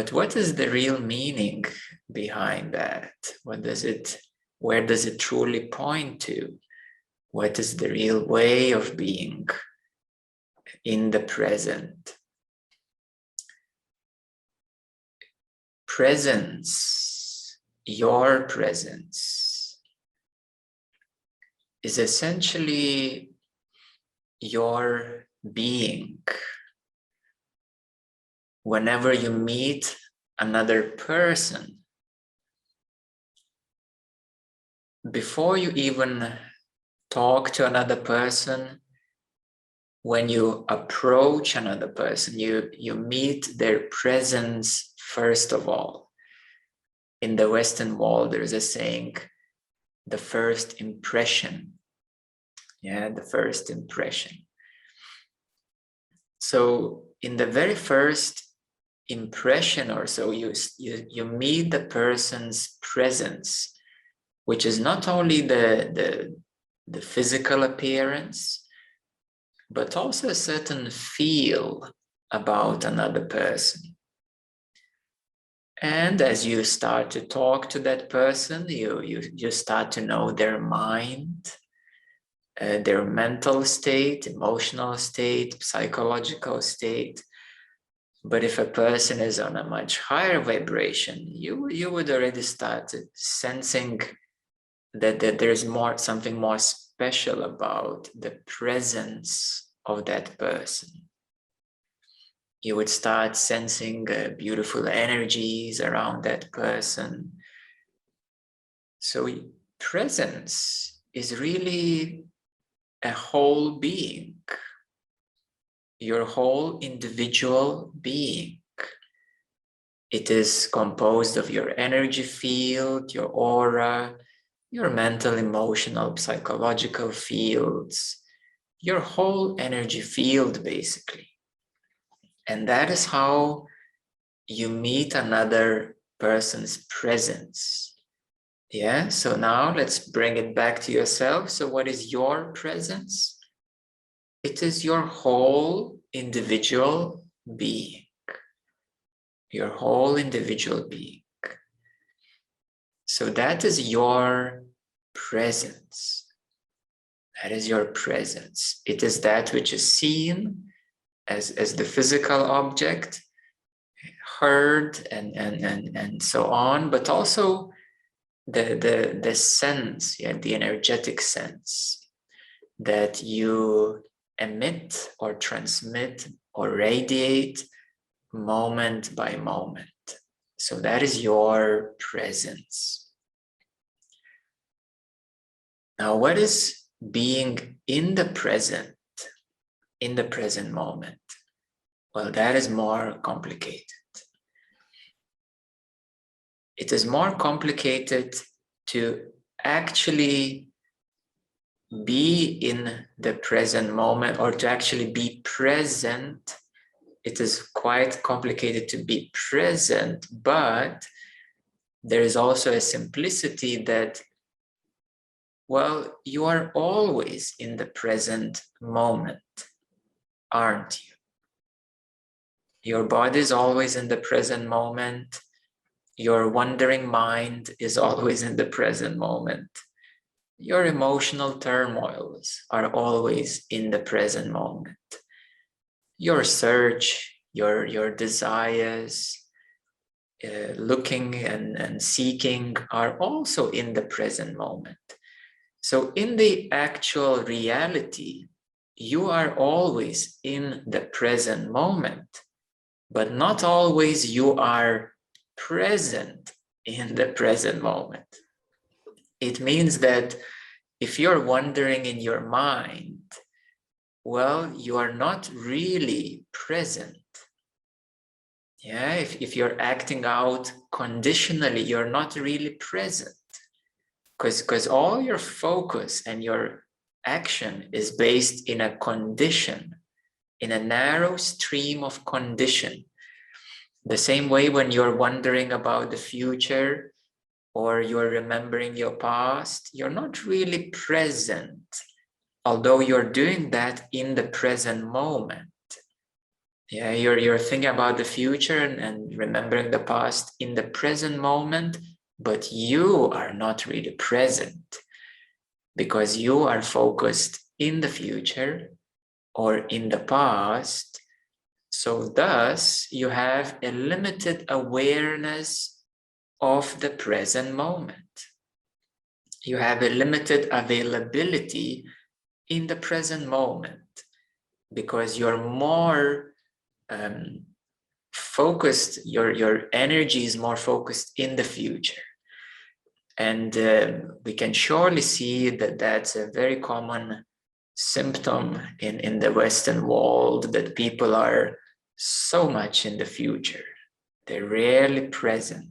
But what is the real meaning behind that? Where does it truly point to? What is the real way of being in the present? Presence, your presence, is essentially your being. Whenever you meet another person, before you even talk to another person, when you approach another person, you meet their presence first of all. In the Western world, there's a saying, the first impression. Yeah, the first impression. So in the very first impression or so, you meet the person's presence, which is not only the physical appearance, but also a certain feel about another person. And as you start to talk to that person, you start to know their mind, their mental state, emotional state, psychological state. But if a person is on a much higher vibration, you would already start sensing that there's something more special about the presence of that person. You would start sensing beautiful energies around that person. So presence is really a whole being, your whole individual being. It is composed of your energy field, your aura, your mental, emotional, psychological fields, your whole energy field, basically. And that is how you meet another person's presence. Yeah, so now let's bring it back to yourself. So what is your presence? It is your whole individual being. Your whole individual being. So that is your presence. That is your presence. It is that which is seen as the physical object, heard and so on, but also the sense, yeah, the energetic sense that you emit or transmit or radiate moment by moment. So that is your presence. Now, what is being in the present moment? Well, that is more complicated. It is more complicated to actually be in the present moment, or to actually be present. It is quite complicated to be present, but there is also a simplicity that, well, you are always in the present moment, aren't you? Your body is always in the present moment. Your wandering mind is always in the present moment. Your emotional turmoils are always in the present moment. Your search, your desires, looking and seeking are also in the present moment. So in the actual reality, you are always in the present moment, but not always you are present in the present moment. It means that if you're wandering in your mind, well, you are not really present. Yeah, if you're acting out conditionally, you're not really present. Because all your focus and your action is based in a condition, in a narrow stream of condition. The same way when you're wondering about the future or you're remembering your past, you're not really present, although you're doing that in the present moment. Yeah, you're thinking about the future and remembering the past in the present moment, but you are not really present because you are focused in the future or in the past. So thus, you have a limited awareness of the present moment. You have a limited availability in the present moment because you're more focused, your energy is more focused in the future. And we can surely see that that's a very common symptom in the Western world, that people are so much in the future. They're rarely present.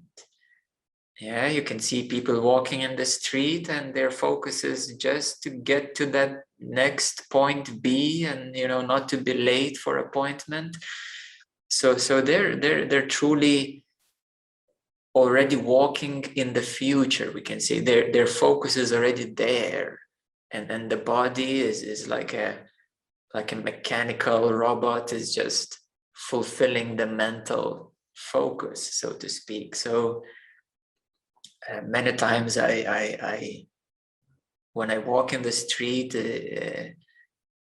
Yeah, you can see people walking in the street and their focus is just to get to that next point B and, you know, not to be late for appointment. So they're truly already walking in the future. We can say their focus is already there, and then the body is like a mechanical robot, is just fulfilling the mental focus, so to speak. So many times I when I walk in the street,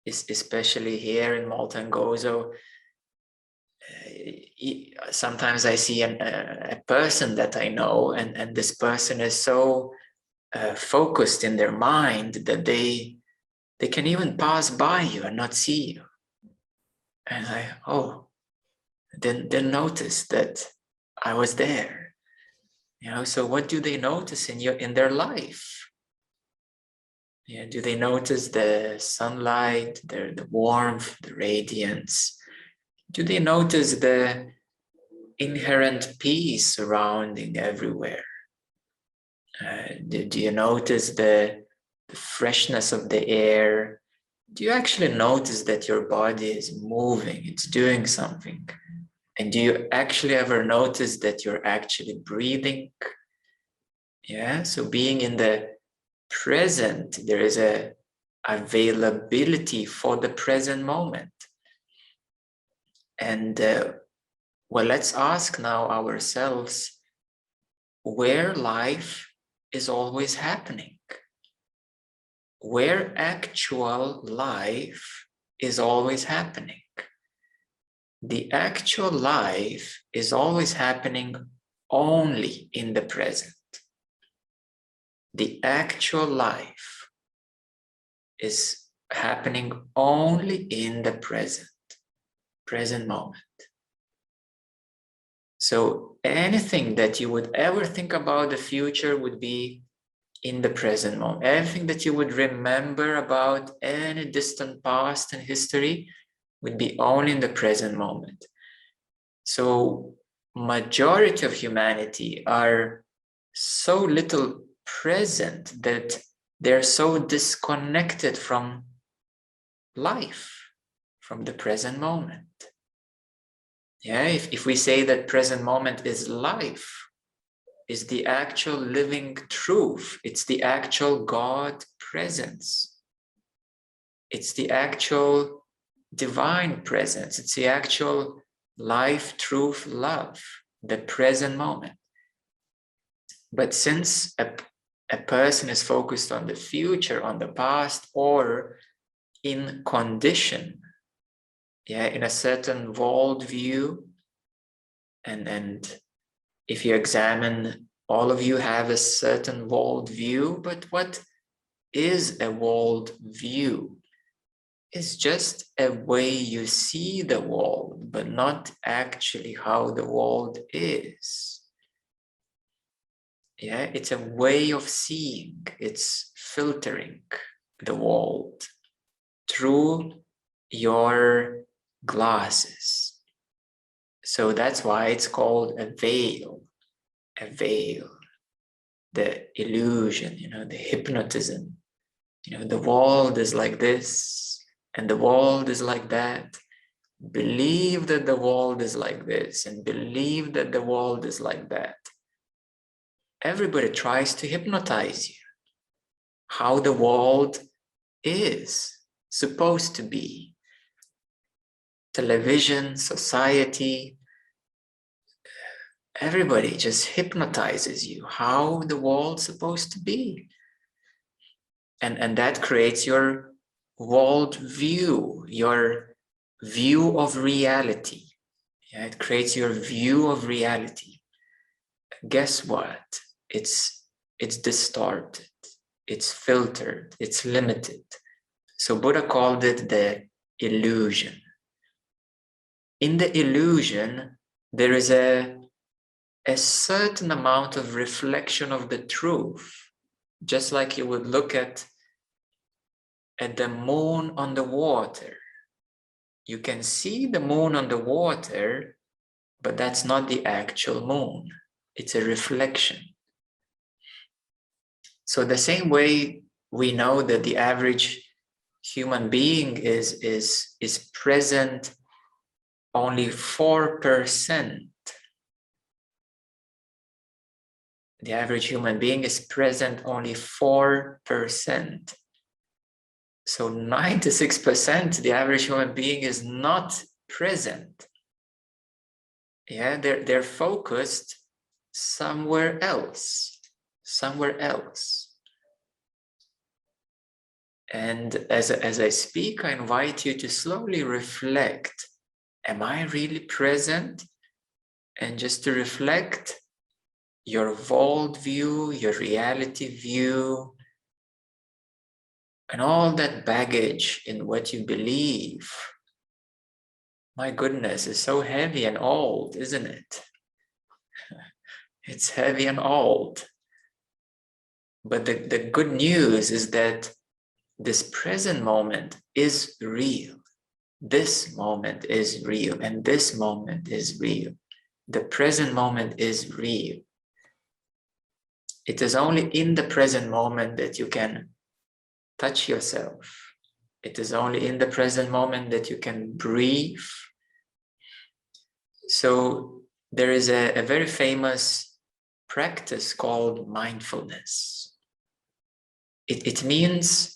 especially here in Malta and Gozo, sometimes I see a person that I know, and this person is so focused in their mind that they can even pass by you and not see you. And didn't notice that I was there. You know, so what do they notice in their life? Yeah, do they notice the sunlight, the warmth, the radiance? Do they notice the inherent peace surrounding everywhere? Do you notice the freshness of the air? Do you actually notice that your body is moving, it's doing something? And do you actually ever notice that you're actually breathing? Yeah, so being in the present, there is a availability for the present moment. And well, let's ask now ourselves where life is always happening, where actual life is always happening. The actual life is always happening only in the present. The actual life is happening only in the present moment. So anything that you would ever think about the future would be in the present moment. Everything that you would remember about any distant past and history would be only in the present moment. So majority of humanity are so little present that they're so disconnected from life, from the present moment. Yeah, if we say that present moment is life, is the actual living truth, it's the actual God presence, it's the actual divine presence, it's the actual life, truth, love, the present moment. But since a person is focused on the future, on the past, or in condition, yeah, in a certain worldview, and if you examine, all of you have a certain worldview, but what is a worldview? It's just a way you see the world, but not actually how the world is. Yeah, it's a way of seeing, it's filtering the world through your glasses. So that's why it's called a veil, the illusion, you know, the hypnotism. You know, the world is like this and the world is like that. Believe that the world is like this and believe that the world is like that. Everybody tries to hypnotize you. How the world is supposed to be. television, society, everybody just hypnotizes you how the world's supposed to be. And that creates your world view, your view of reality. Yeah, it creates your view of reality. Guess what? It's distorted, it's filtered, it's limited. So Buddha called it the illusion. In the illusion, there is a certain amount of reflection of the truth, just like you would look at the moon on the water. You can see the moon on the water, but that's not the actual moon. It's a reflection. So the same way we know that the average human being is present only 4%. The average human being is present only 4%. So 96%, the average human being is not present. Yeah, they're focused somewhere else, somewhere else. And as I speak, I invite you to slowly reflect, am I really present? And just to reflect your world view, your reality view, and all that baggage in what you believe. My goodness, it's so heavy and old, isn't it? It's heavy and old. But the good news is that this present moment is real. This moment is real, and this moment is real. The present moment is real. It is only in the present moment that you can touch yourself. It is only in the present moment that you can breathe. So there is a very famous practice called mindfulness. It means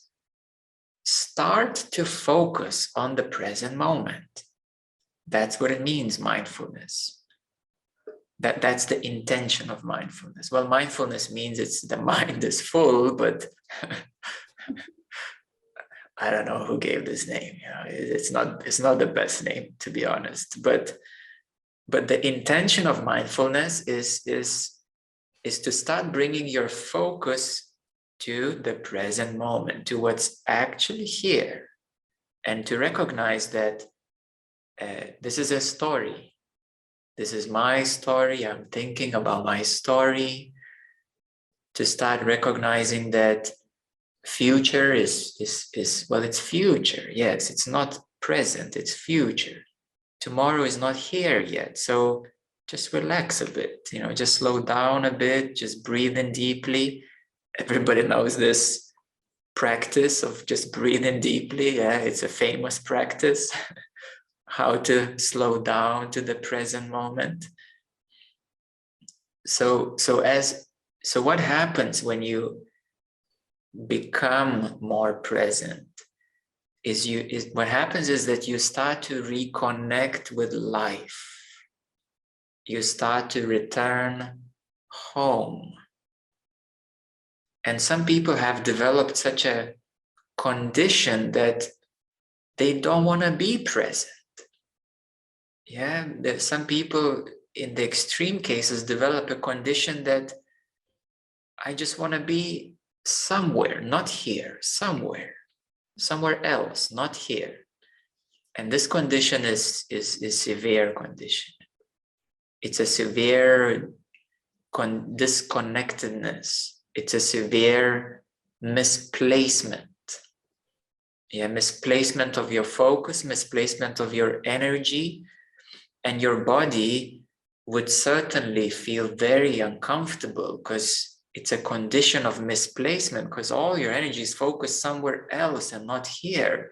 start to focus on the present moment. That's what it means, mindfulness. That's the intention of mindfulness. Well, mindfulness means it's the mind is full, but I don't know who gave this name. You know, it's not the best name, to be honest. But the intention of mindfulness is to start bringing your focus to the present moment, to what's actually here, and to recognize that this is a story. This is my story. I'm thinking about my story. To start recognizing that future is well, it's future. Yes, it's not present, it's future. Tomorrow is not here yet. So just relax a bit, just slow down a bit, just breathe in deeply. Everybody knows this practice of just breathing deeply. Yeah, it's a famous practice. How to slow down to the present moment. So what happens when you become more present what happens is that you start to reconnect with life. You start to return home. And some people have developed such a condition that they don't want to be present. Yeah, there's some people in the extreme cases develop a condition that I just want to be somewhere, not here, somewhere else, not here. And this condition is severe condition. It's a severe disconnectedness. It's a severe misplacement. Yeah, misplacement of your focus, misplacement of your energy, and your body would certainly feel very uncomfortable because it's a condition of misplacement, because all your energy is focused somewhere else and not here.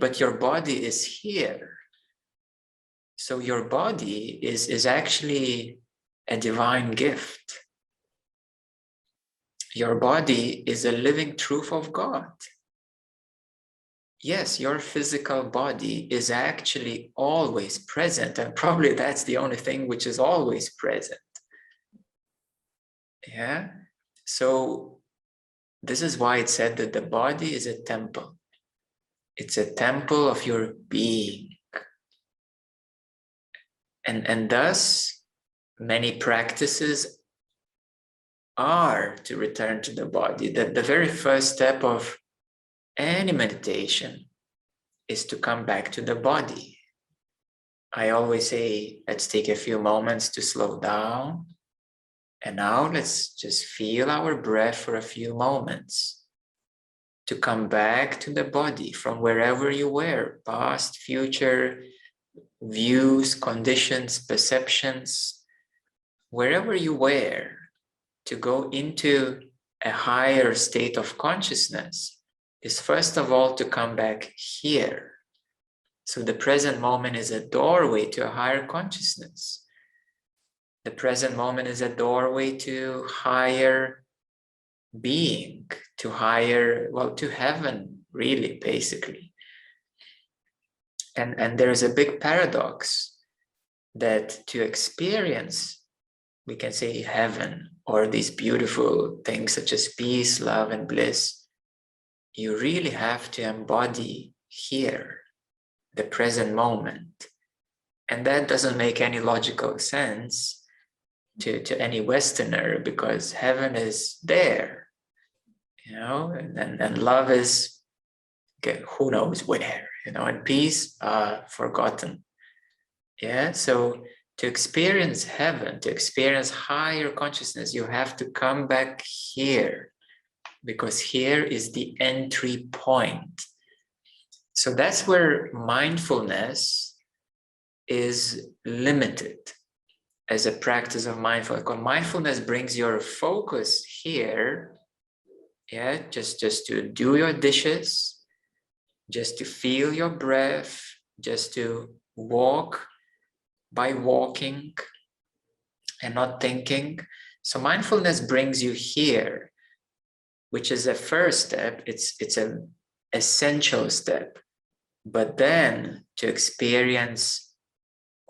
But your body is here. So your body is actually a divine gift. Your body is a living truth of God. yes, your physical body is actually always present, and probably that's the only thing which is always present. Yeah. So this is why it's said that the body is a temple. It's a temple of your being. And thus, many practices are to return to the body. The very first step of any meditation is to come back to the body. I always say, let's take a few moments to slow down. And now let's just feel our breath for a few moments. To come back to the body from wherever you were, past, future, views, conditions, perceptions, wherever you were, to go into a higher state of consciousness is first of all to come back here. So the present moment is a doorway to a higher consciousness. The present moment is a doorway to higher being, to higher, well, to heaven, really, basically. And there's a big paradox that to experience, we can say heaven, or these beautiful things such as peace, love, and bliss, you really have to embody here, the present moment. And that doesn't make any logical sense to any Westerner, because heaven is there, and love is, okay, who knows where, and peace, forgotten. Yeah, so to experience heaven, to experience higher consciousness, you have to come back here, because here is the entry point. So that's where mindfulness is limited as a practice of mindfulness. Because mindfulness brings your focus here, yeah, just to do your dishes, just to feel your breath, just to walk by walking and not thinking. So mindfulness brings you here, which is a first step. It's an essential step. But then to experience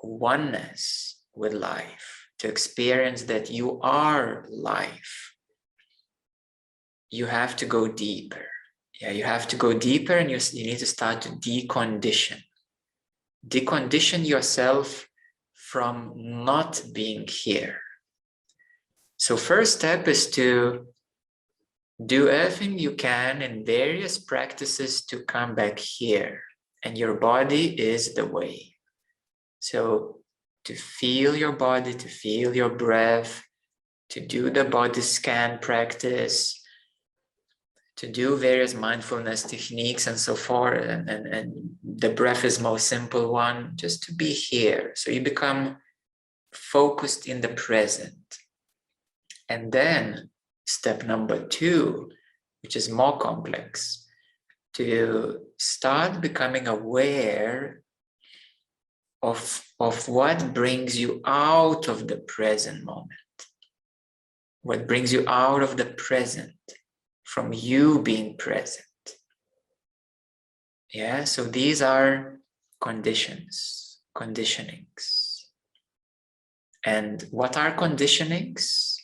oneness with life, to experience that you are life, you have to go deeper. Yeah, you have to go deeper, and you need to start to decondition. Decondition yourself from not being here. So first step is to do everything you can in various practices to come back here. And your body is the way. So to feel your body, to feel your breath, to do the body scan practice, to do various mindfulness techniques and so forth. And the breath is most simple one, just to be here. So you become focused in the present. And then step number 2, which is more complex, to start becoming aware of what brings you out of the present moment. What brings you out of the present, from you being present. Yeah, so these are conditions, conditionings. And what are conditionings?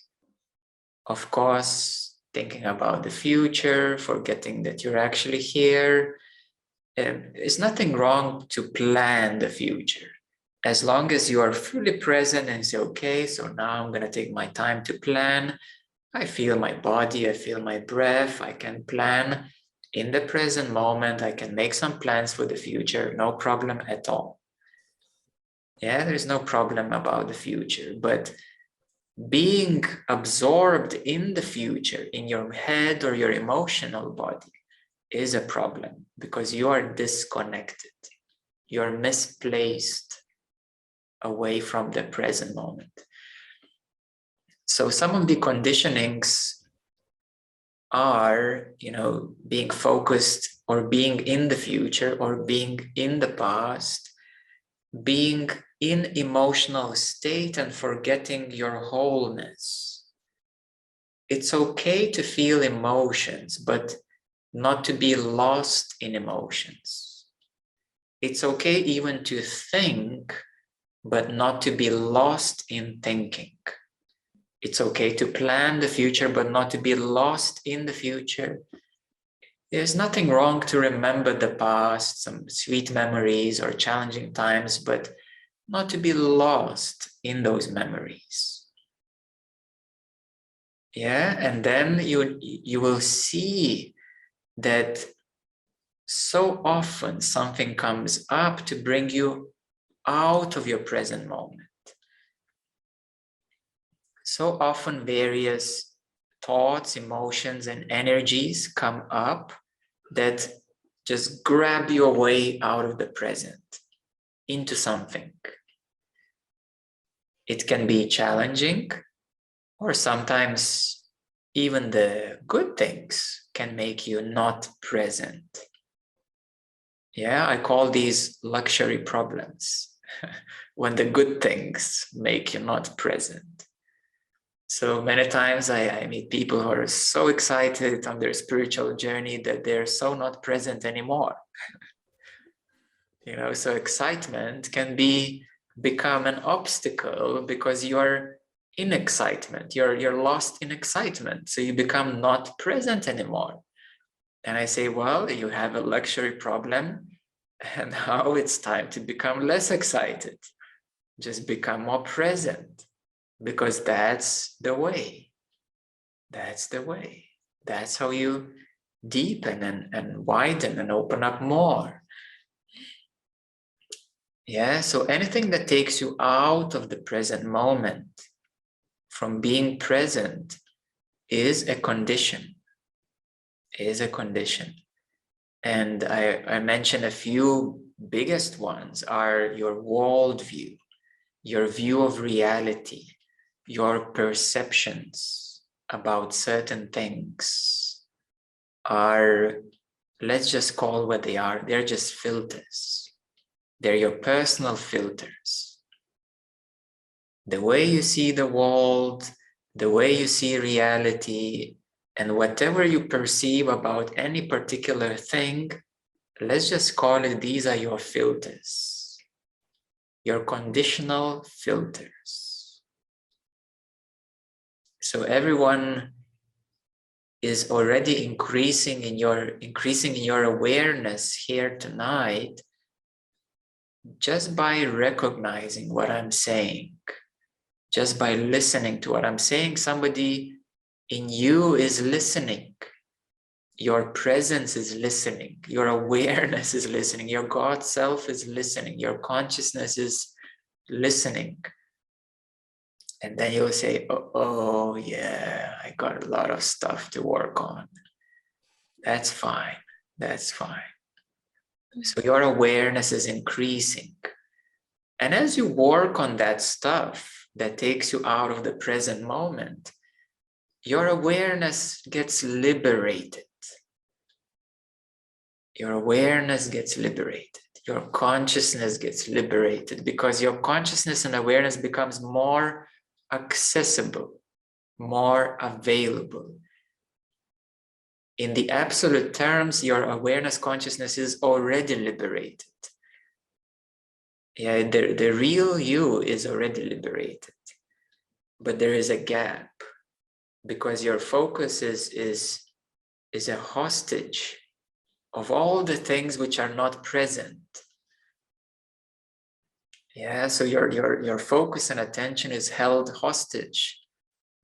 Of course, thinking about the future, forgetting that you're actually here. There's nothing wrong to plan the future, as long as you are fully present and say, okay, so now I'm going to take my time to plan. I feel my body, I feel my breath, I can plan in the present moment, I can make some plans for the future, no problem at all. Yeah, there's no problem about the future, but being absorbed in the future, in your head or your emotional body, is a problem, because you are disconnected. You're misplaced away from the present moment. So some of the conditionings are, being focused or being in the future or being in the past, being in emotional state and forgetting your wholeness. It's okay to feel emotions, but not to be lost in emotions. It's okay even to think, but not to be lost in thinking. It's okay to plan the future, but not to be lost in the future. There's nothing wrong to remember the past, some sweet memories or challenging times, but not to be lost in those memories. Yeah, and then you will see that so often something comes up to bring you out of your present moment. So often various thoughts, emotions, and energies come up that just grab you away out of the present into something. It can be challenging, or sometimes even the good things can make you not present. Yeah, I call these luxury problems when the good things make you not present. So many times I meet people who are so excited on their spiritual journey that they're so not present anymore. So excitement can become an obstacle because you're in excitement. You're lost in excitement. So you become not present anymore. And I say, well, you have a luxury problem, and now it's time to become less excited. Just become more present, because that's the way. That's the way. That's how you deepen and widen and open up more. Yeah, so anything that takes you out of the present moment, from being present, is a condition. And I mentioned a few biggest ones are your worldview, your view of reality, your perceptions about certain things are, let's just call what they are, they're just filters. They're your personal filters. The way you see the world, the way you see reality, and whatever you perceive about any particular thing, let's just call it, these are your filters, your conditional filters. So everyone is already increasing in your awareness here tonight just by recognizing what I'm saying, just by listening to what I'm saying. Somebody in you is listening. Your presence is listening. Your awareness is listening. Your God self is listening. Your consciousness is listening. And then you'll say, oh yeah, I got a lot of stuff to work on. That's fine. That's fine. So your awareness is increasing. And as you work on that stuff that takes you out of the present moment, your awareness gets liberated. Your awareness gets liberated. Your consciousness gets liberated, because your consciousness and awareness becomes more accessible, more available. In the absolute terms, your awareness consciousness is already liberated. Yeah, the real you is already liberated. But there is a gap, because your focus is a hostage of all the things which are not present. Yeah, so your focus and attention is held hostage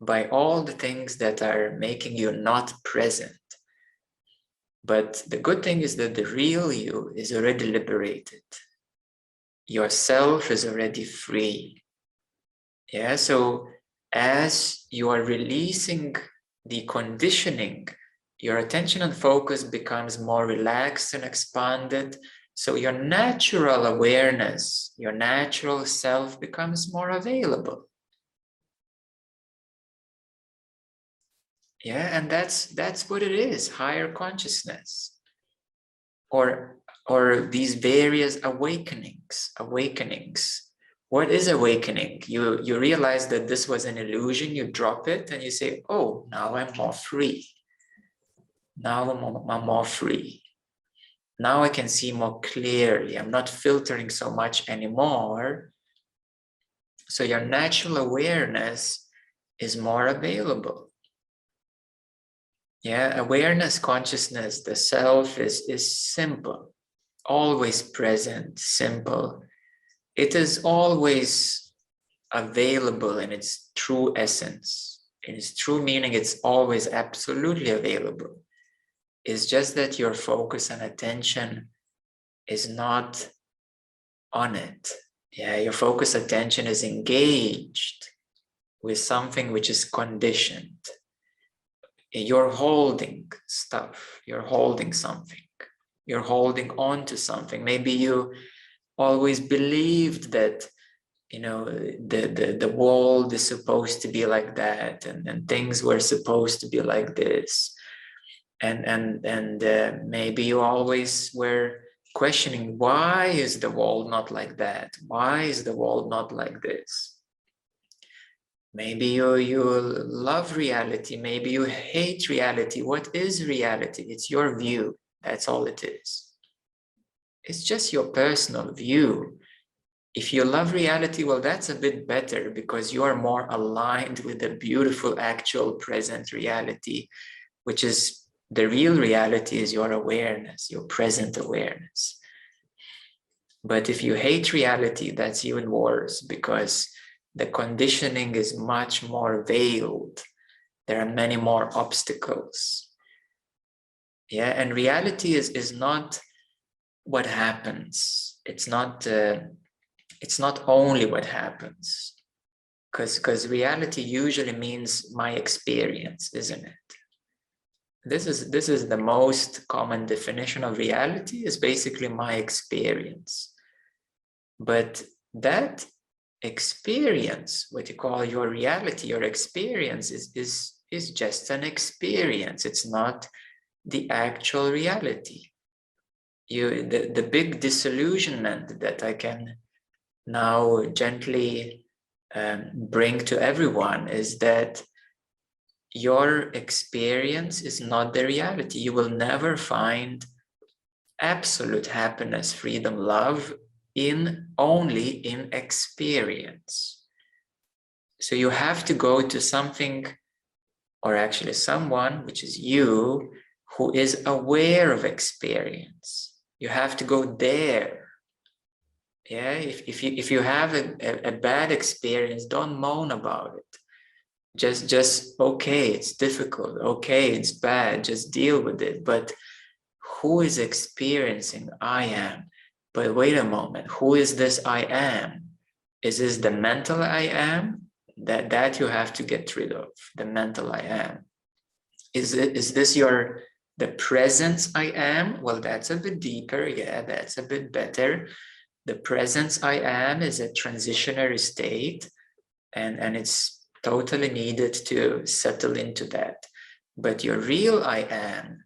by all the things that are making you not present. But the good thing is that the real you is already liberated. Yourself is already free. Yeah, so as you are releasing the conditioning, your attention and focus becomes more relaxed and expanded. So your natural awareness, your natural self becomes more available. Yeah, and that's what it is, higher consciousness. Or these various awakenings. What is awakening? You realize that this was an illusion, you drop it and you say, oh, now I'm more free. Now I'm more free. Now I can see more clearly. I'm not filtering so much anymore. So your natural awareness is more available. Yeah, awareness, consciousness, the self is simple, always present, simple. It is always available in its true essence. In its true meaning, it's always absolutely available. It's just that your focus and attention is not on it. Yeah, your focus attention is engaged with something which is conditioned. You're holding stuff, you're holding something, you're holding on to something. Maybe you always believed that, you know, the world is supposed to be like that, and things were supposed to be like this. And maybe you always were questioning, why is the world not like that? Why is the world not like this? Maybe you love reality. Maybe you hate reality. What is reality? It's your view. That's all it is. It's just your personal view. If you love reality, well, that's a bit better because you are more aligned with the beautiful, actual, present reality, which is the real reality is your awareness, your present awareness. But if you hate reality, that's even worse because the conditioning is much more veiled. There are many more obstacles. Yeah, and reality is not what happens. It's not only what happens, because reality usually means my experience, isn't it? This is the most common definition of reality, is basically my experience. But that experience, what you call your reality, your experience is just an experience. It's not the actual reality. The big disillusionment that I can now gently bring to everyone is that your experience is not the reality. You will never find absolute happiness, freedom, love only in experience. So you have to go to something, or actually someone, which is you, who is aware of experience. You have to go there. Yeah, if you have a bad experience, don't moan about it. Just okay, it's difficult. Okay, it's bad. Just deal with it. But who is experiencing I am? But wait a moment, who is this I am? Is this the mental I am? That you have to get rid of, the mental I am. Is this the presence I am? Well, that's a bit deeper. Yeah, that's a bit better. The presence I am is a transitionary state, and it's totally needed to settle into that. But your real I am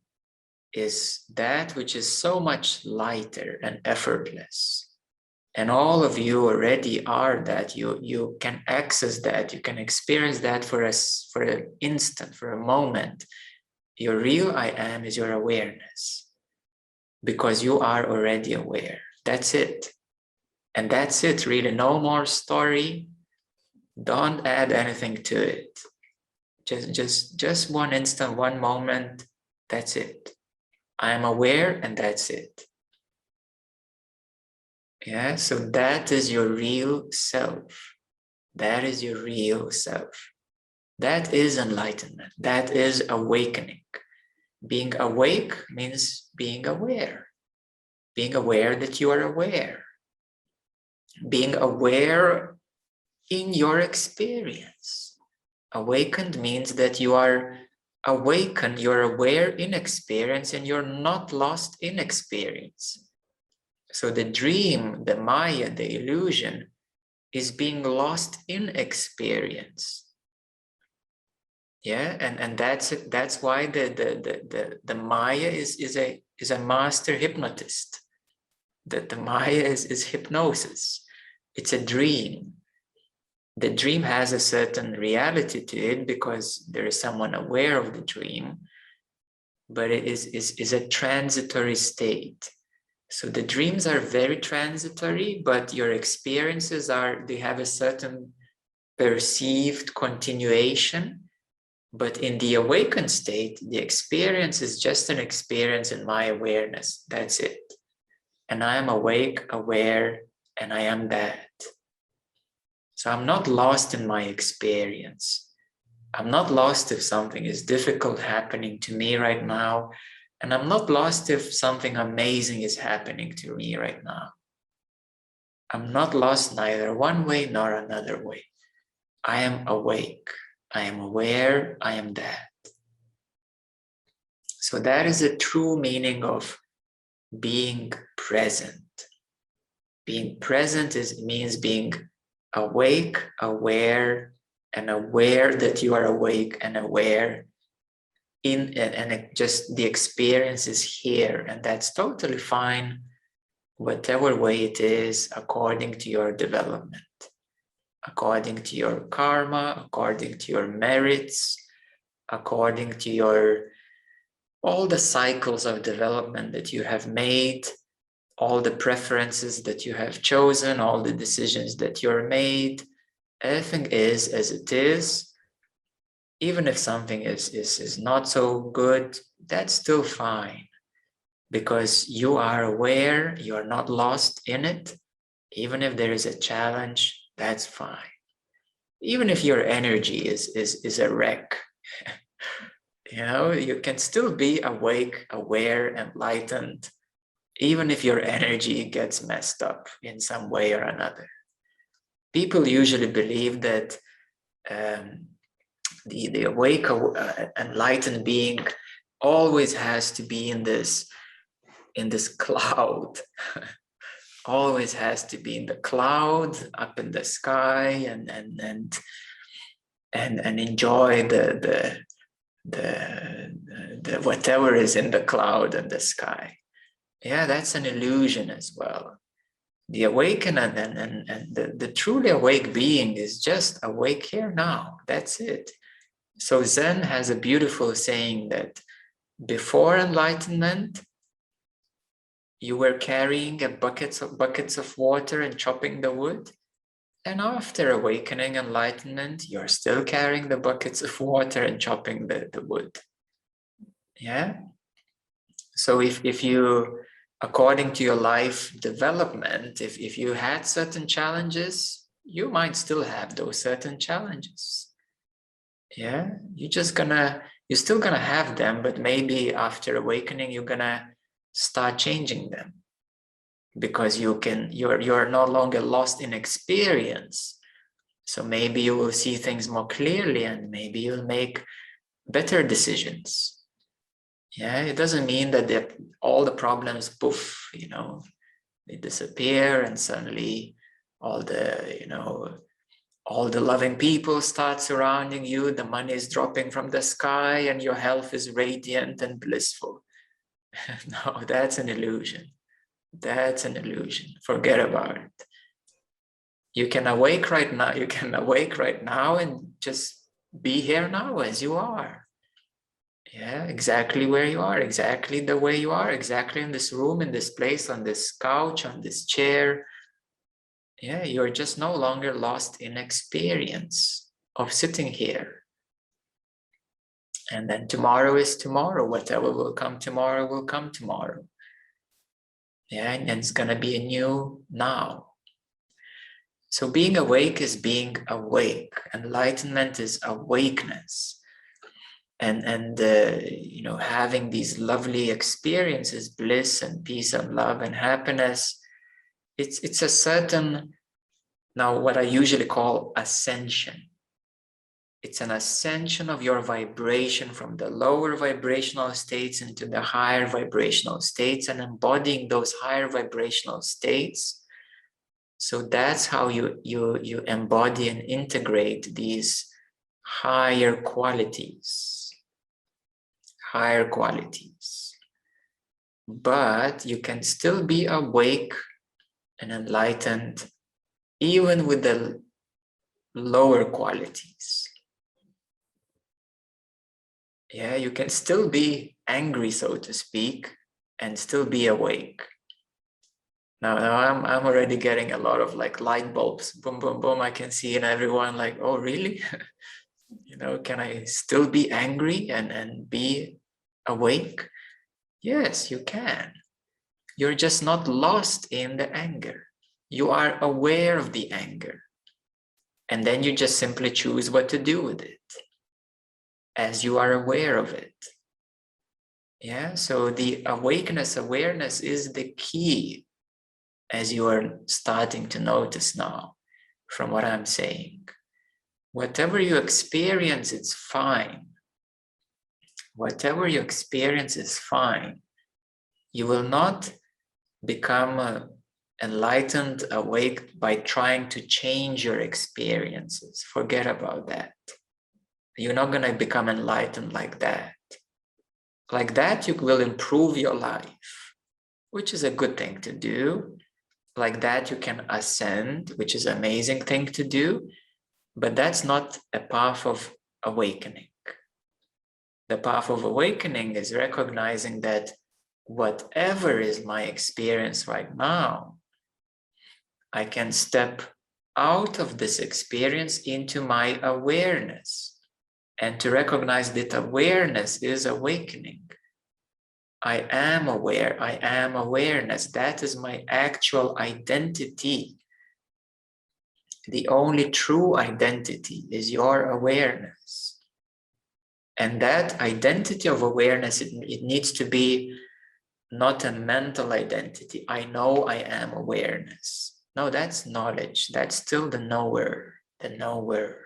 is that which is so much lighter and effortless. And all of you already are that. You can access that, you can experience that for an instant, for a moment. Your real I am is your awareness, because you are already aware. That's it. And that's it, really. No more story. Don't add anything to it. Just one instant, one moment. That's it. I am aware, and that's it. Yeah, so that is your real self. That is your real self. That is enlightenment. That is awakening. Being awake means being aware. Being aware that you are aware. Being aware in your experience. Awakened means that you are awakened, you're aware in experience, and you're not lost in experience. So the dream, the Maya, the illusion is being lost in experience. Yeah, and that's why the Maya is a master hypnotist. That the Maya is hypnosis. It's a dream. The dream has a certain reality to it because there is someone aware of the dream. but it is a transitory state. So the dreams are very transitory, but your experiences they have a certain perceived continuation. But in the awakened state, the experience is just an experience in my awareness. That's it. And I am awake, aware, and I am that. So I'm not lost in my experience. I'm not lost if something is difficult happening to me right now. And I'm not lost if something amazing is happening to me right now. I'm not lost neither one way nor another way. I am awake. I am aware. I am that. So that is a true meaning of being present. Being present means being awake, aware, and aware that you are awake and aware and just the experience is here, and that's totally fine, whatever way it is, according to your development, according to your karma, according to your merits, according to all the cycles of development that you have made, all the preferences that you have chosen, all the decisions that you're made. Everything is as it is. Even if something is not so good, that's still fine, because you are aware, you are not lost in it. Even if there is a challenge, that's fine. Even if your energy is a wreck, you can still be awake, aware, enlightened, even if your energy gets messed up in some way or another. People usually believe that the awake, enlightened being always has to be in this cloud, always has to be in the cloud, up in the sky, and enjoy the whatever is in the cloud and the sky. Yeah, that's an illusion as well. The awakened and the truly awake being is just awake here now. That's it. So Zen has a beautiful saying that before enlightenment, you were carrying buckets of water and chopping the wood. And after awakening enlightenment, you're still carrying the buckets of water and chopping the wood. Yeah. So if you, according to your life development, if you had certain challenges, you might still have those certain challenges. Yeah, you're still gonna have them, but maybe after awakening, you're gonna start changing them, because you're no longer lost in experience. So maybe you will see things more clearly, and maybe you'll make better decisions. Yeah, it doesn't mean that all the problems, poof, they disappear, and suddenly all the loving people start surrounding you, the money is dropping from the sky, and your health is radiant and blissful. No, that's an illusion. That's an illusion. Forget about it. You can awake right now. You can awake right now and just be here now as you are. Yeah, exactly where you are, exactly the way you are, exactly in this room, in this place, on this couch, on this chair. Yeah, you're just no longer lost in experience of sitting here. And then tomorrow is tomorrow. Whatever will come tomorrow will come tomorrow. Yeah, and it's going to be a new now. So being awake is being awake. Enlightenment is awakeness. And having these lovely experiences, bliss and peace and love and happiness, it's a certain, now what I usually call ascension. It's an ascension of your vibration from the lower vibrational states into the higher vibrational states, and embodying those higher vibrational states. So that's how you embody and integrate these higher qualities. Higher qualities. But you can still be awake and enlightened even with the lower qualities. Yeah, you can still be angry, so to speak, and still be awake. Now I'm already getting a lot of like light bulbs, boom, boom, boom. I can see in everyone like, oh, really? You know, can I still be angry and be awake? Yes, you can. You're just not lost in the anger. You are aware of the anger. And then you just simply choose what to do with it as you are aware of it. Yeah, so the awareness is the key, as you are starting to notice now from what I'm saying. Whatever you experience, it's fine. Whatever you experience is fine. You will not become enlightened, awake by trying to change your experiences. Forget about that. You're not going to become enlightened like that. Like that, you will improve your life, which is a good thing to do. Like that, you can ascend, which is an amazing thing to do. But that's not a path of awakening. The path of awakening is recognizing that whatever is my experience right now, I can step out of this experience into my awareness and to recognize that awareness is awakening. I am aware, I am awareness. That is my actual identity. The only true identity is your awareness. And that identity of awareness, it needs to be not a mental identity. I know I am awareness. No, that's knowledge. That's still the knower, the knower.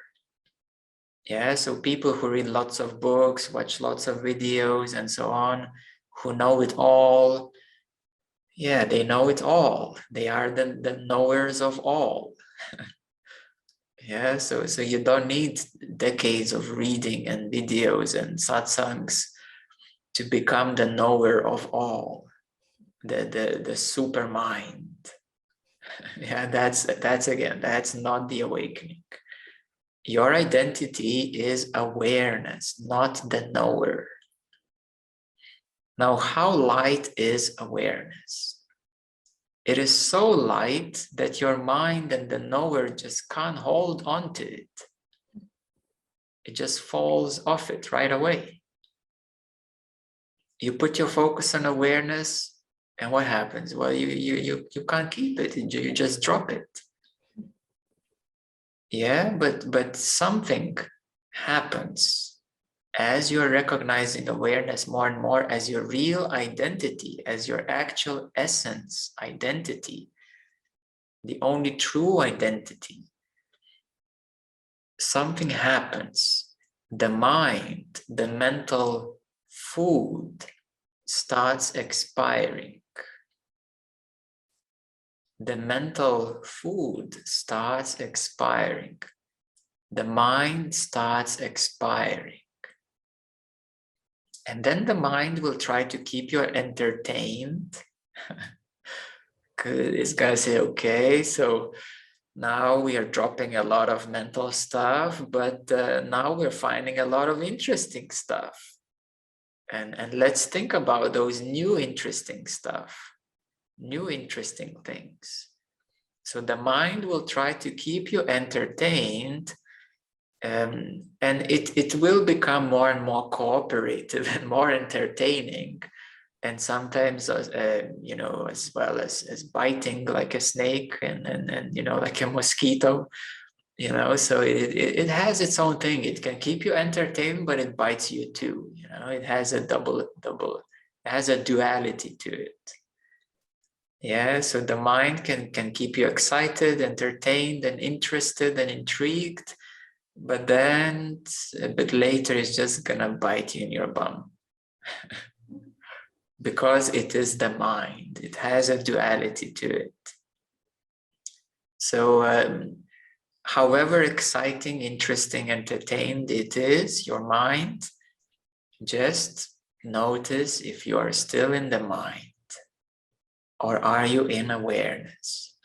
Yeah, so people who read lots of books, watch lots of videos and so on, who know it all, yeah, they know it all. They are the knowers of all. Yeah, so you don't need decades of reading and videos and satsangs to become the knower of all, the super mind. Yeah, that's not the awakening. Your identity is awareness, not the knower. Now, how light is awareness? It is so light that your mind and the knower just can't hold on to it. It just falls off it right away. You put your focus on awareness, and what happens? Well, you can't keep it. You just drop it. Yeah, but something happens as you're recognizing awareness more and more as your real identity, as your actual essence, identity, the only true identity. Something happens. The mind, the mental food starts expiring. The mental food starts expiring. The mind starts expiring. And then the mind will try to keep you entertained. It's gonna say, okay, so now we are dropping a lot of mental stuff, but now we're finding a lot of interesting stuff. And let's think about those new interesting stuff, new interesting things. So the mind will try to keep you entertained, and it will become more and more cooperative and more entertaining. And sometimes, as well as biting like a snake and like a mosquito, so it has its own thing. It can keep you entertained, but it bites you too. It has a it has a duality to it. Yeah, so the mind can keep you excited, entertained, and interested and intrigued, but then a bit later it's just gonna bite you in your bum. Because it is the mind. It has a duality to it. So however exciting, interesting, entertained it is, your mind, just notice if you are still in the mind or are you in awareness.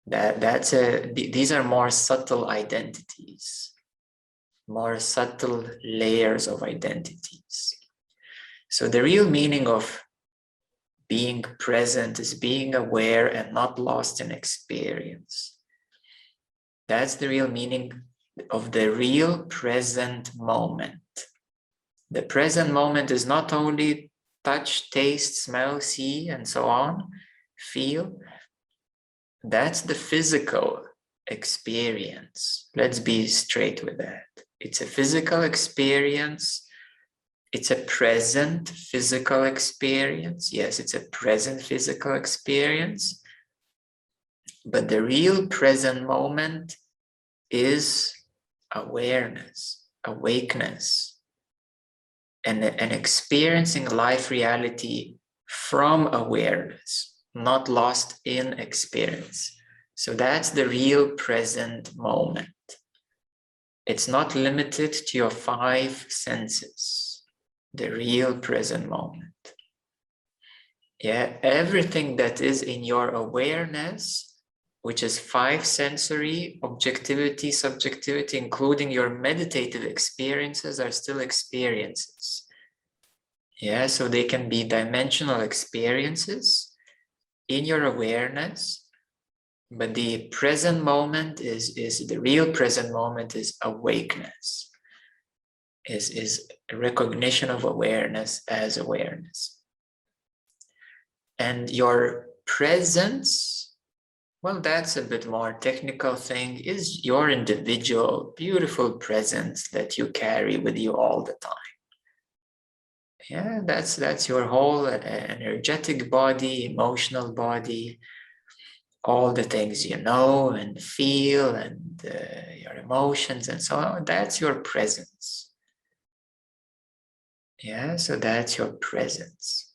These are more subtle identities, more subtle layers of identities. So the real meaning of being present is being aware and not lost in experience. That's the real meaning of the real present moment. The present moment is not only touch, taste, smell, see, and so on, feel. That's the physical experience. Let's be straight with that. It's a physical experience. It's a present physical experience. Yes, it's a present physical experience. But the real present moment is awareness, awakeness, and experiencing life reality from awareness, not lost in experience. So that's the real present moment. It's not limited to your 5 senses, the real present moment. Yeah, everything that is in your awareness, which is 5 sensory, objectivity, subjectivity, including your meditative experiences, are still experiences. Yeah, so they can be dimensional experiences in your awareness, but the present moment is the real present moment is awakeness, is a recognition of awareness as awareness. And your presence, well, that's a bit more technical thing, is your individual, beautiful presence that you carry with you all the time. Yeah, that's your whole energetic body, emotional body, all the things you know and feel and your emotions and so on. That's your presence. Yeah, so that's your presence.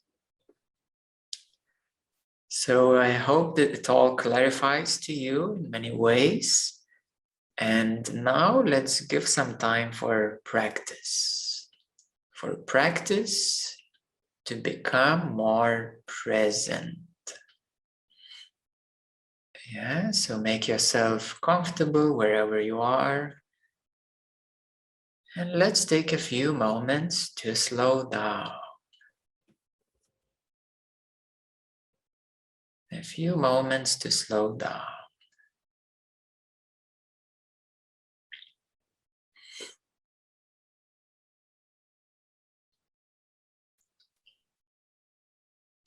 So I hope that it all clarifies to you in many ways. And now let's give some time for practice. For practice to become more present. Yeah, so make yourself comfortable wherever you are. And let's take a few moments to slow down. A few moments to slow down.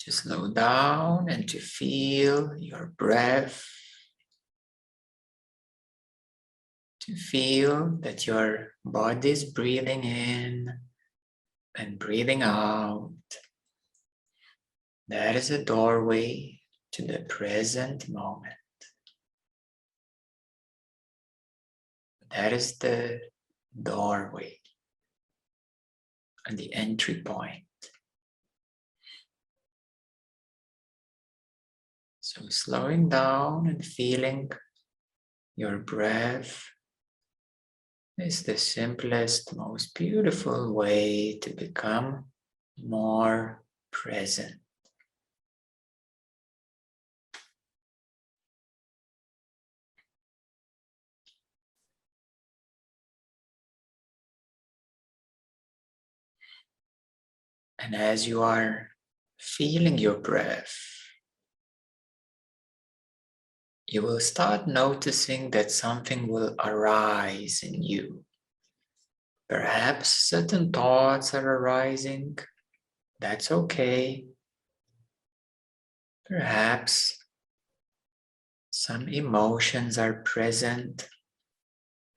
To slow down and to feel your breath. To feel that your body is breathing in and breathing out. That is a doorway to the present moment. That is the doorway and the entry point. So slowing down and feeling your breath is the simplest, most beautiful way to become more present. And as you are feeling your breath, you will start noticing that something will arise in you. Perhaps certain thoughts are arising. That's okay. Perhaps some emotions are present.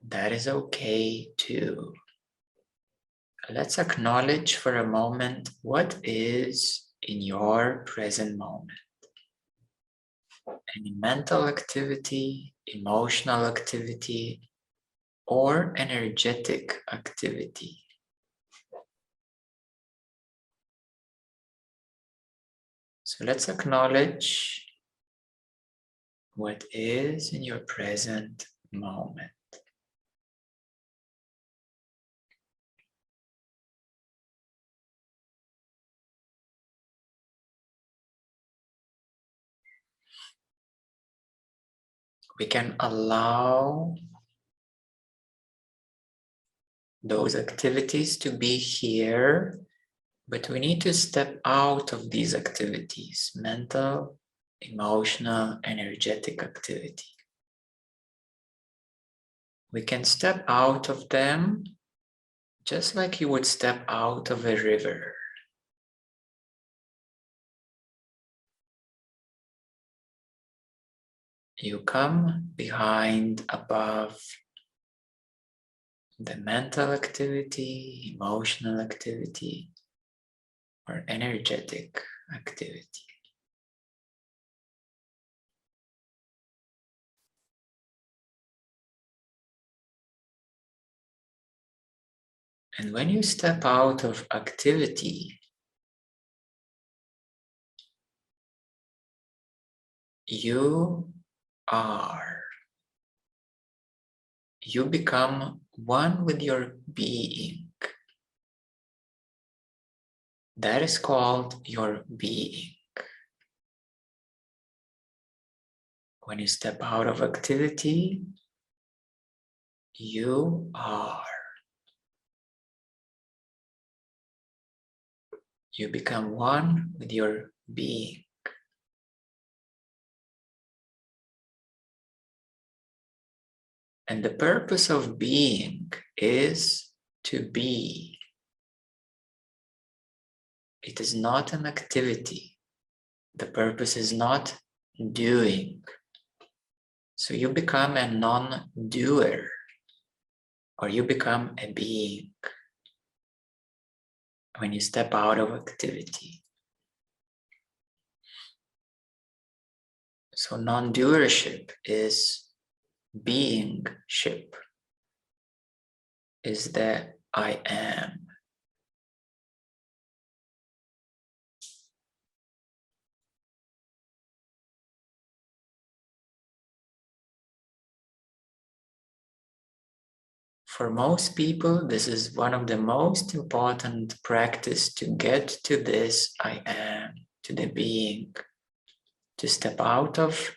That is okay too. Let's acknowledge for a moment what is in your present moment. Any mental activity, emotional activity, or energetic activity. So let's acknowledge what is in your present moment. We can allow those activities to be here But we need to step out of these activities, mental, emotional, energetic activity. We can step out of them just like you would step out of a river. You come behind, above the mental activity, emotional activity, or energetic activity. And when you step out of activity, you are. You become one with your being. That is called your being. When you step out of activity, you are. You become one with your being. And the purpose of being is to be. It is not an activity. The purpose is not doing. So you become a non-doer, or you become a being when you step out of activity. So non-doership is beingship, is the I am. For most people, this is one of the most important practice to get to this I am, to the being, to step out of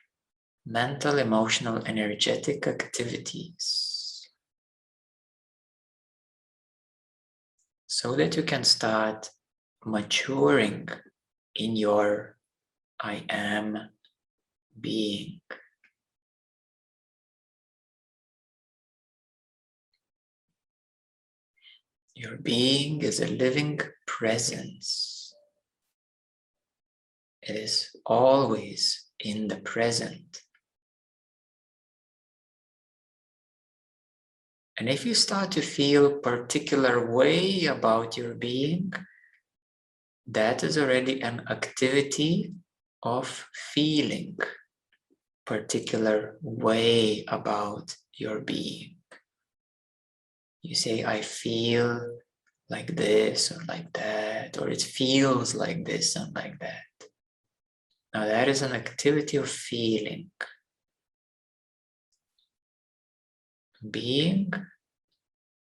mental, emotional, energetic activities, so that you can start maturing in your I am being. Your being is a living presence. It is always in the present. And if you start to feel particular way about your being, that is already an activity of feeling particular way about your being. You say, I feel like this or like that, or it feels like this and like that. Now that is an activity of feeling. Being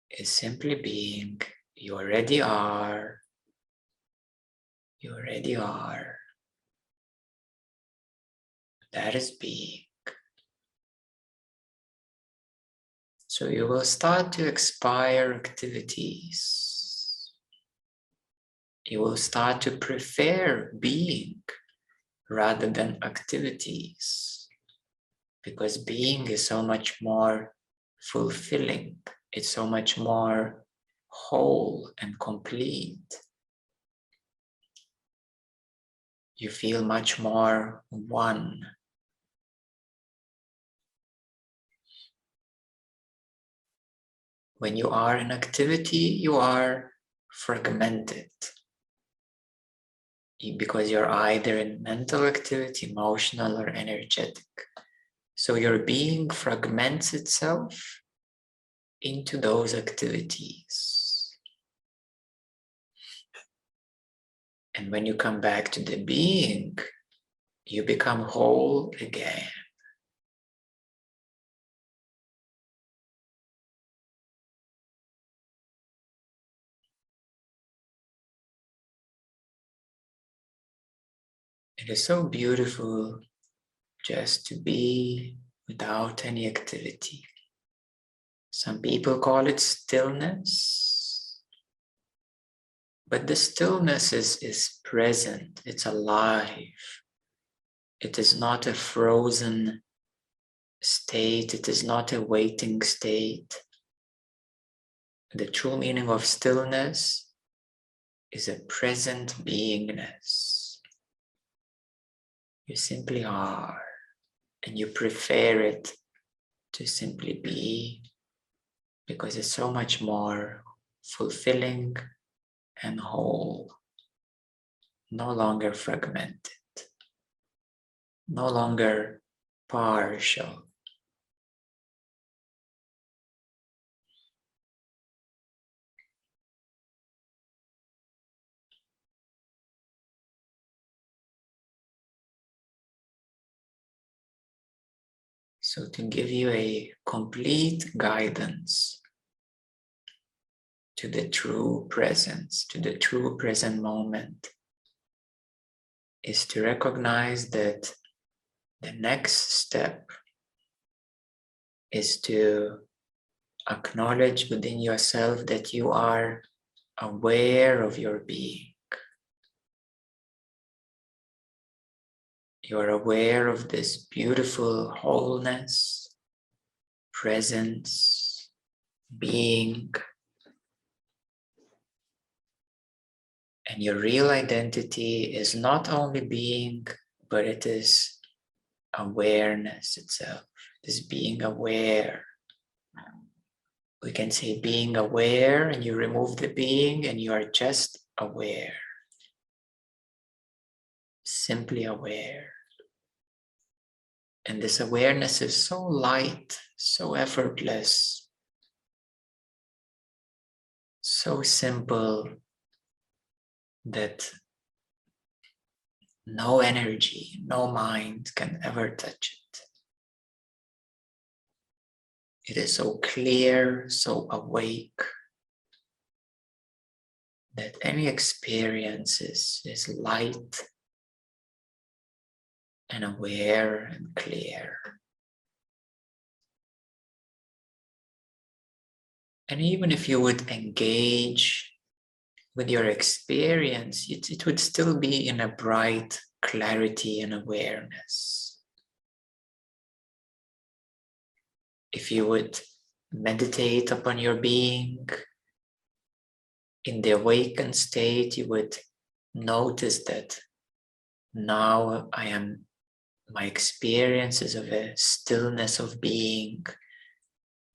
is simply being. You already are. You already are. That is being. So you will start to expire activities. You will start to prefer being rather than activities, because being is so much more fulfilling. It's so much more whole and complete. You feel much more one. When you are in activity, you are fragmented, because you're either in mental activity, emotional, or energetic. So your being fragments itself into those activities. And when you come back to the being, you become whole again. It is so beautiful just to be without any activity. Some people call it stillness. But the stillness is present, it's alive. It is not a frozen state, it is not a waiting state. The true meaning of stillness is a present beingness. You simply are, and you prefer it to simply be, because it's so much more fulfilling and whole, no longer fragmented, no longer partial. So to give you a complete guidance to the true presence, to the true present moment, is to recognize that the next step is to acknowledge within yourself that you are aware of your being. You are aware of this beautiful wholeness, presence, being. And your real identity is not only being, but it is awareness itself. It is being aware. We can say being aware, and you remove the being and you are just aware. Simply aware. And this awareness is so light, so effortless, so simple, that no energy, no mind can ever touch it. It is so clear, so awake, that any experience is light and aware and clear. And even if you would engage with your experience, it would still be in a bright clarity and awareness. If you would meditate upon your being in the awakened state, you would notice that now my experience is of a stillness of being.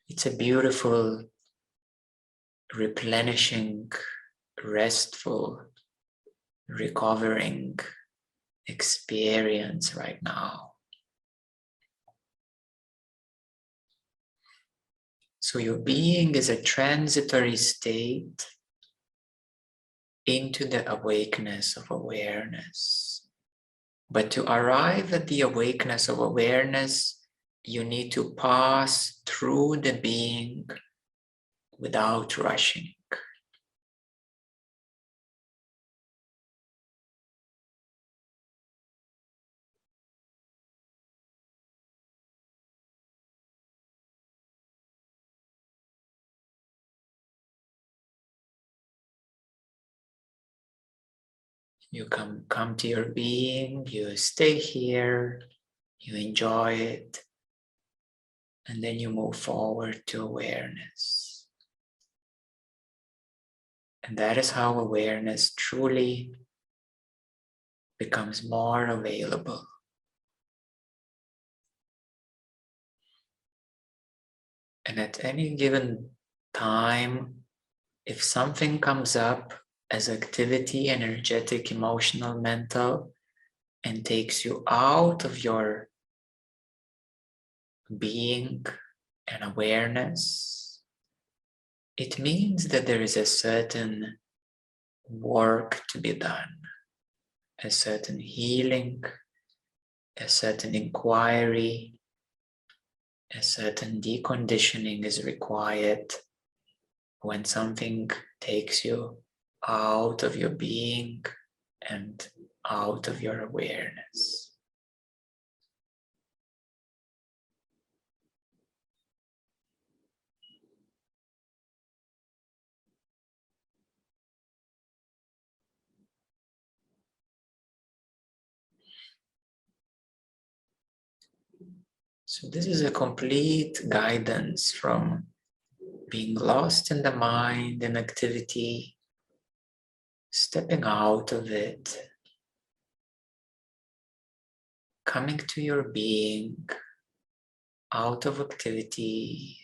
It's a beautiful, replenishing, restful, recovering experience right now. So your being is a transitory state into the awakeness of awareness. But to arrive at the awakeness of awareness, you need to pass through the being without rushing. You come to your being, you stay here, you enjoy it, and then you move forward to awareness. And that is how awareness truly becomes more available. And at any given time, if something comes up as activity, energetic, emotional, mental, and takes you out of your being and awareness, it means that there is a certain work to be done, a certain healing, a certain inquiry, a certain deconditioning is required when something takes you out of your being and out of your awareness. So this is a complete guidance from being lost in the mind and activity, stepping out of it, coming to your being, out of activity,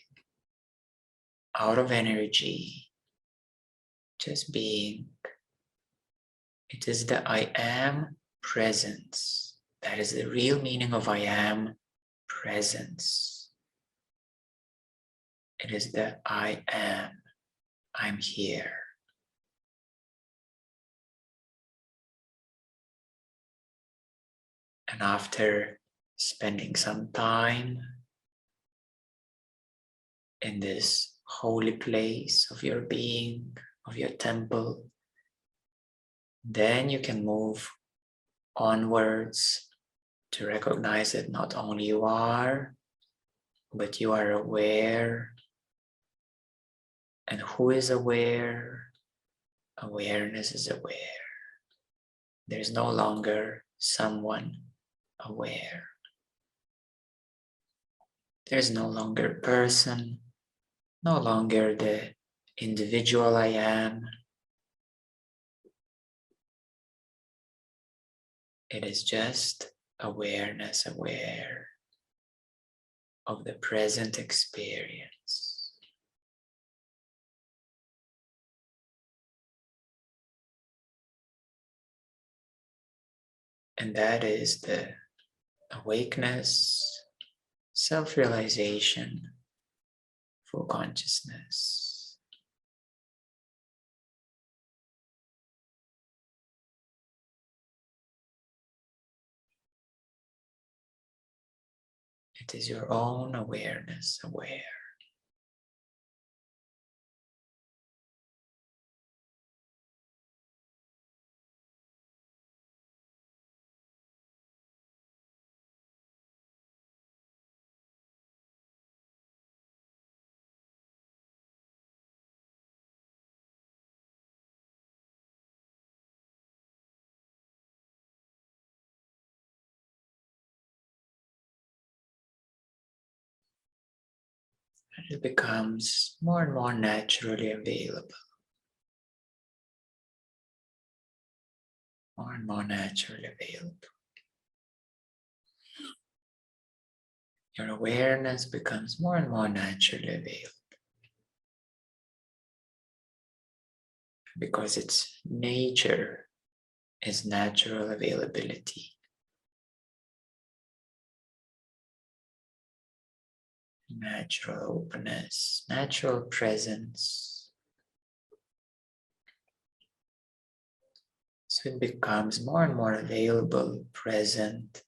out of energy, just being. It is the I am presence. That is the real meaning of I am presence. It is the I am. I'm here. And after spending some time in this holy place of your being, of your temple, then you can move onwards to recognize that not only you are, but you are aware. And who is aware? Awareness is aware. There is no longer someone aware. There is no longer person, no longer the individual I am. It is just awareness, aware of the present experience. And that is the awakeness, self-realization, full consciousness. It is your own awareness, aware. It becomes more and more naturally available. More and more naturally available. Your awareness becomes more and more naturally available. Because its nature is natural availability. Natural openness, natural presence. So it becomes more and more available, present,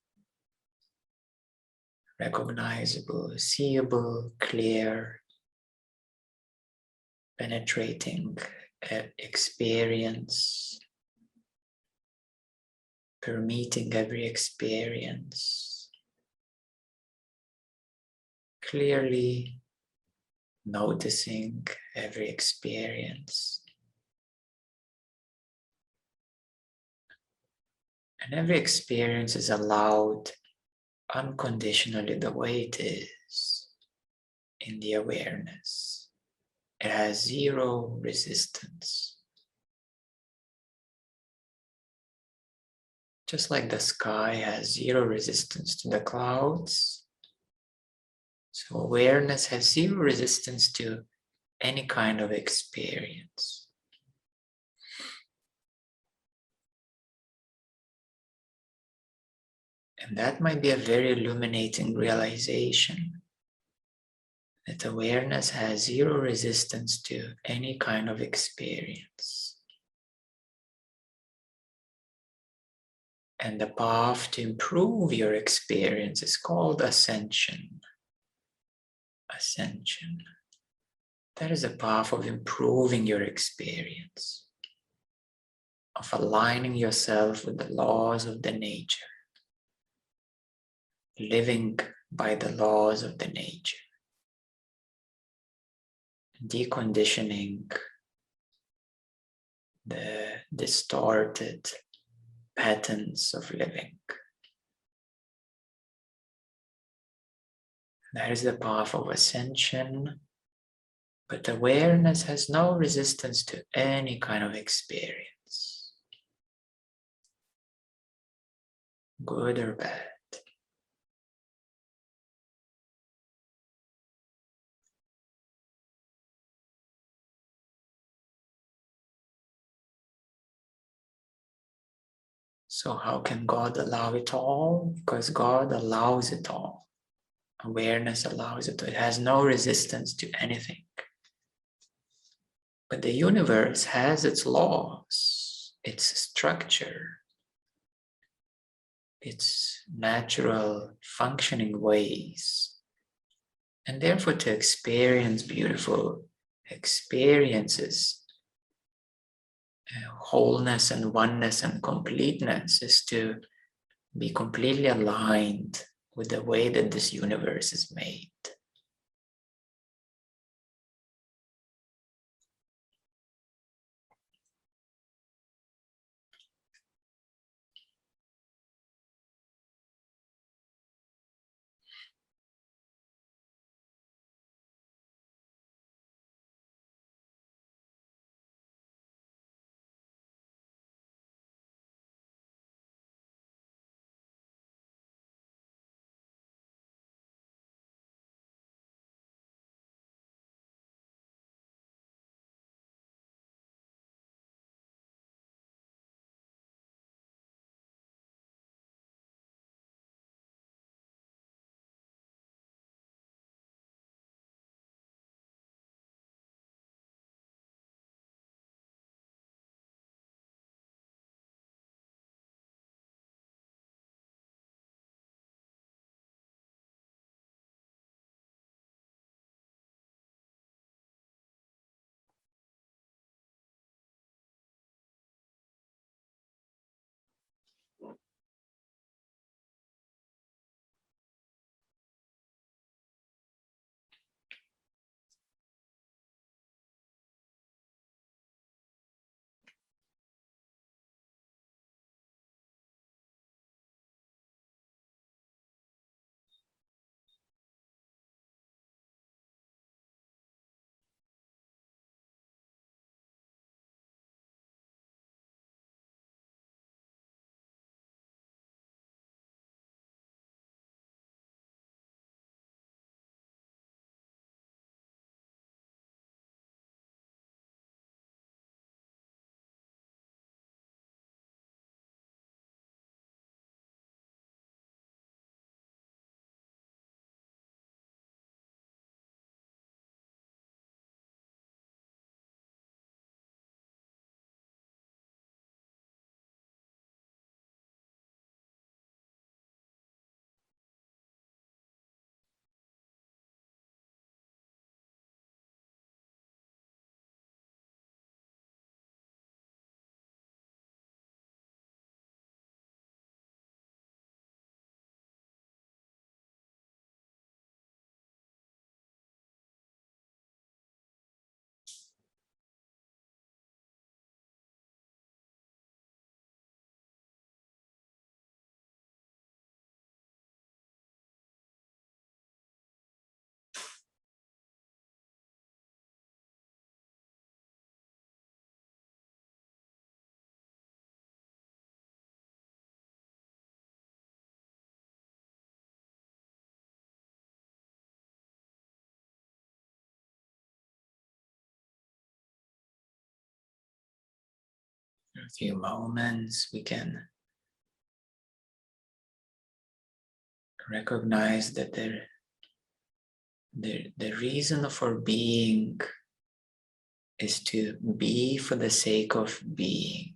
recognizable, seeable, clear, penetrating experience, permeating every experience, clearly noticing every experience. And every experience is allowed unconditionally the way it is in the awareness. It has zero resistance. Just like the sky has zero resistance to the clouds, so awareness has zero resistance to any kind of experience. And that might be a very illuminating realization, that awareness has zero resistance to any kind of experience. And the path to improve your experience is called ascension. Ascension. That is a path of improving your experience, of aligning yourself with the laws of the nature, living by the laws of the nature, deconditioning the distorted patterns of living. That is the path of ascension. But awareness has no resistance to any kind of experience, good or bad. So how can God allow it all? Because God allows it all. Awareness allows it. It has no resistance to anything. But the universe has its laws, its structure, its natural functioning ways. And therefore, to experience beautiful experiences, wholeness and oneness and completeness is to be completely aligned with the way that this universe is made. In a few moments, we can recognize that the reason for being is to be for the sake of being.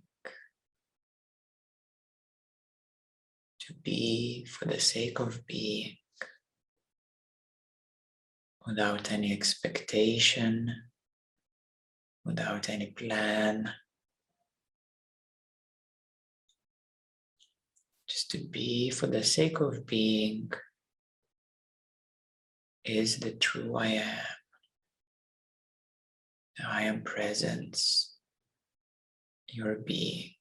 To be for the sake of being, without any expectation, without any plan. Just to be for the sake of being is the true I am. The I am presence, your being.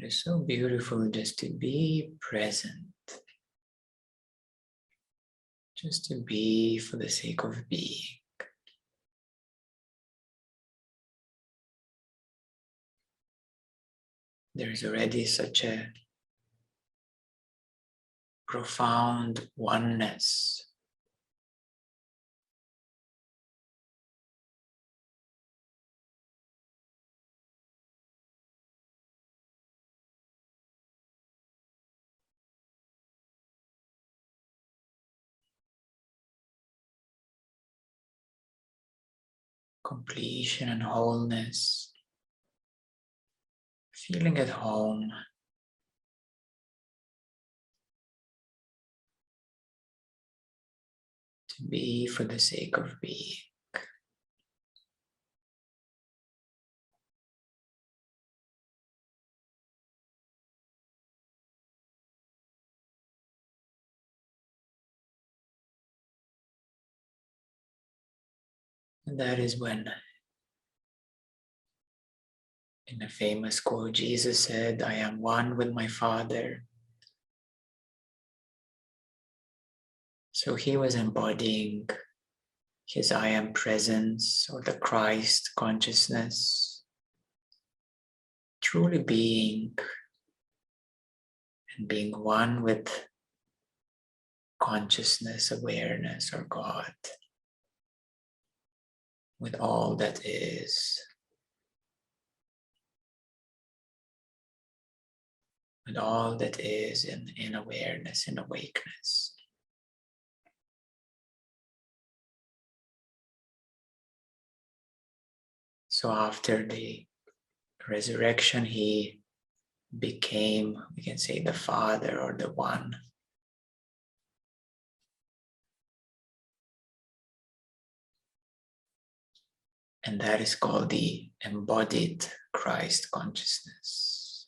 It is so beautiful just to be present, just to be for the sake of being. There's already such a profound oneness. Completion and wholeness, feeling at home, to be for the sake of being. And that is when, in a famous quote, Jesus said, "I am one with my Father." So he was embodying his I am presence, or the Christ consciousness, truly being and being one with consciousness, awareness, or God, with all that is, with all that is in awareness, in awakeness. So after the resurrection, he became, we can say, the Father or the One. And that is called the embodied Christ consciousness.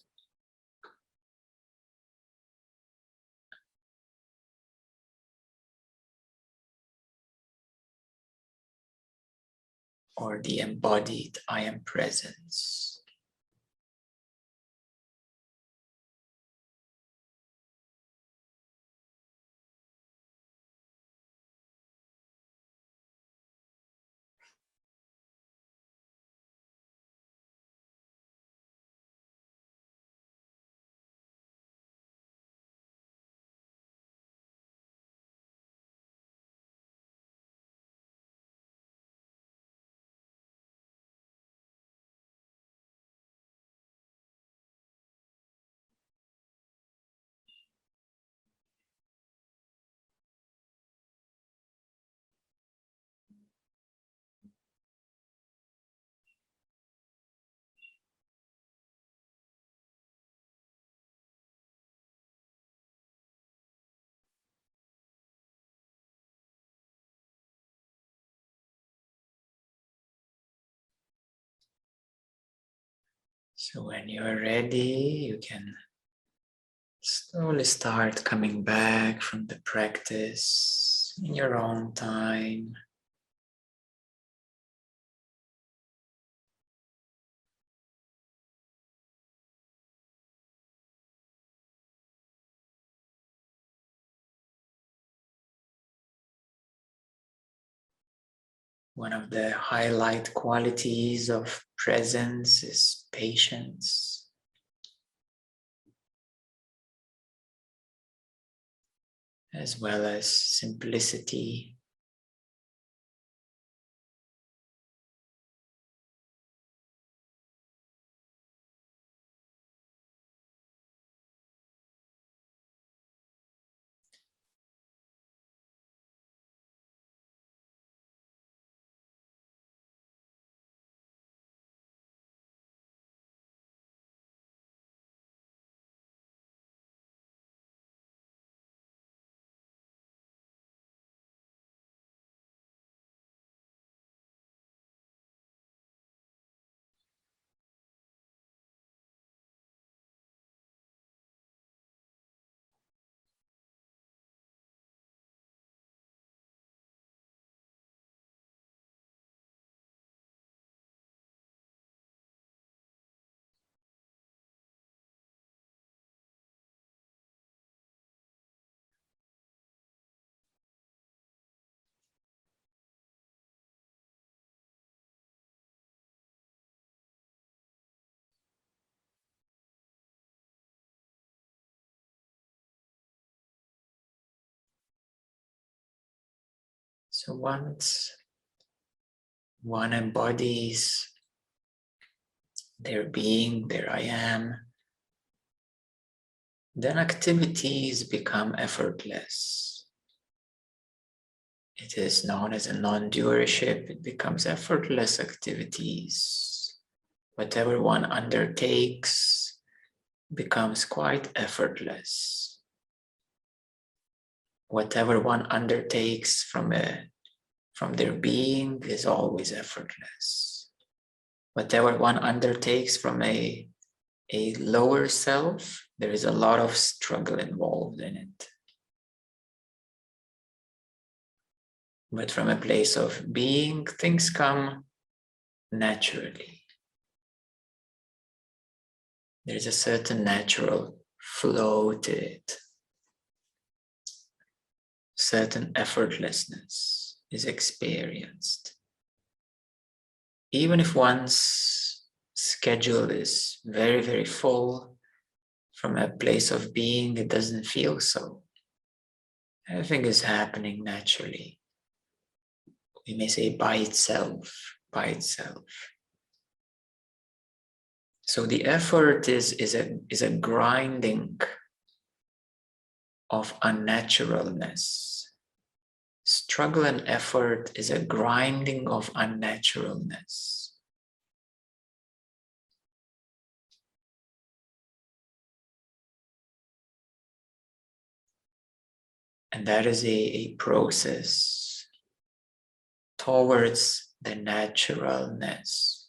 Or the embodied I am presence. So when you're ready, you can slowly start coming back from the practice in your own time. One of the highlight qualities of presence is patience, as well as simplicity. So once one embodies their being, their I am, then activities become effortless. It is known as a non-doership. It becomes effortless activities. Whatever one undertakes becomes quite effortless. Whatever one undertakes from their being is always effortless. Whatever one undertakes from a lower self, there is a lot of struggle involved in it. But from a place of being, things come naturally. There's a certain natural flow to it. Certain effortlessness is experienced. Even if one's schedule is very, very full, from a place of being, it doesn't feel so. Everything is happening naturally. We may say by itself, by itself. So the effort is a grinding of unnaturalness. Struggle and effort is a grinding of unnaturalness. And that is a process towards the naturalness.